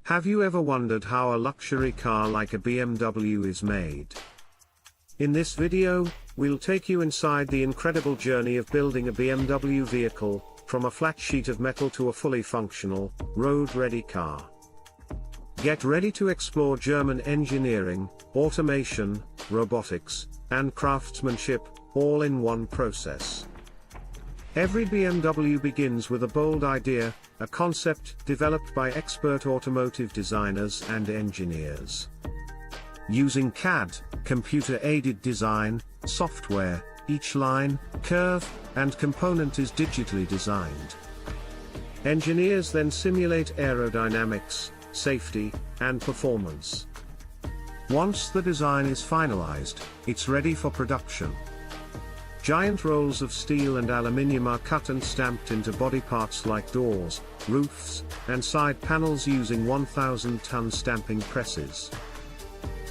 Have you ever wondered how a luxury car like a BMW is made? In this video, we'll take you inside the incredible journey of building a BMW vehicle, from a flat sheet of metal to a fully functional, road-ready car. Get ready to explore German engineering, automation, robotics, and craftsmanship, all in one process. Every BMW begins with a bold idea, a concept developed by expert automotive designers and engineers. Using CAD, computer-aided design, software, each line, curve, and component is digitally designed. Engineers then simulate aerodynamics, safety, and performance. Once the design is finalized, it's ready for production. Giant rolls of steel and aluminium are cut and stamped into body parts like doors, roofs, and side panels using 1,000-ton stamping presses.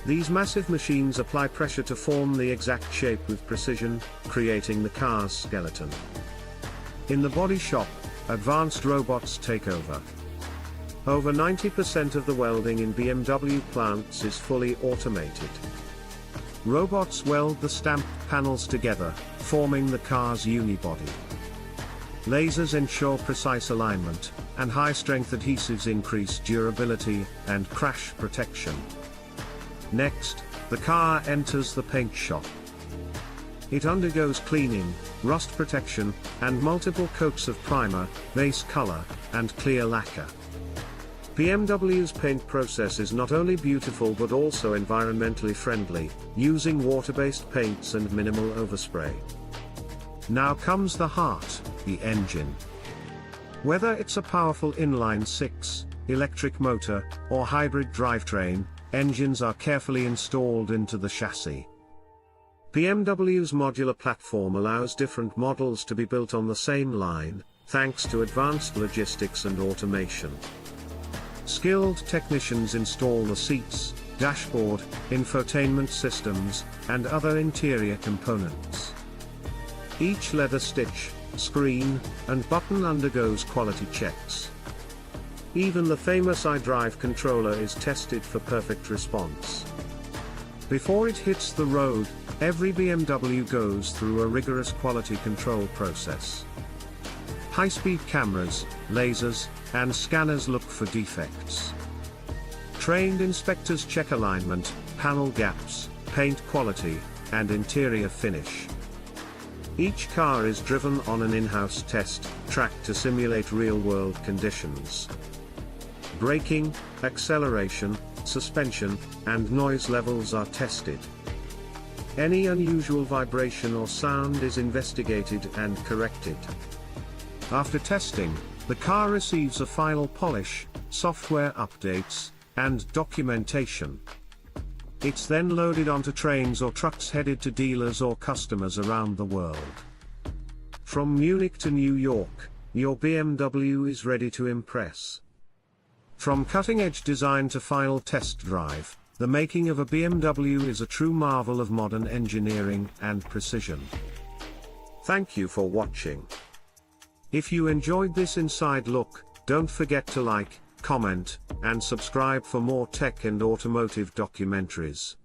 These massive machines apply pressure to form the exact shape with precision, creating the car's skeleton. In the body shop, advanced robots take over. Over 90% of the welding in BMW plants is fully automated. Robots weld the stamped panels together, forming the car's unibody. Lasers ensure precise alignment, and high-strength adhesives increase durability and crash protection. Next, the car enters the paint shop. It undergoes cleaning, rust protection, and multiple coats of primer, base color, and clear lacquer. BMW's paint process is not only beautiful but also environmentally friendly, using water-based paints and minimal overspray. Now comes the heart, the engine. Whether it's a powerful inline-six, electric motor, or hybrid drivetrain, engines are carefully installed into the chassis. BMW's modular platform allows different models to be built on the same line, thanks to advanced logistics and automation. Skilled technicians install the seats, dashboard, infotainment systems, and other interior components. Each leather stitch, screen, and button undergoes quality checks. Even the famous iDrive controller is tested for perfect response. Before it hits the road, every BMW goes through a rigorous quality control process. High-speed cameras, lasers, and scanners look for defects. Trained inspectors check alignment, panel gaps, paint quality, and interior finish. Each car is driven on an in-house test track to simulate real-world conditions. Braking, acceleration, suspension, and noise levels are tested. Any unusual vibration or sound is investigated and corrected. After testing, the car receives a final polish, software updates, and documentation. It's then loaded onto trains or trucks headed to dealers or customers around the world. From Munich to New York, your BMW is ready to impress. From cutting-edge design to final test drive, the making of a BMW is a true marvel of modern engineering and precision. Thank you for watching. If you enjoyed this inside look, don't forget to like, comment, and subscribe for more tech and automotive documentaries.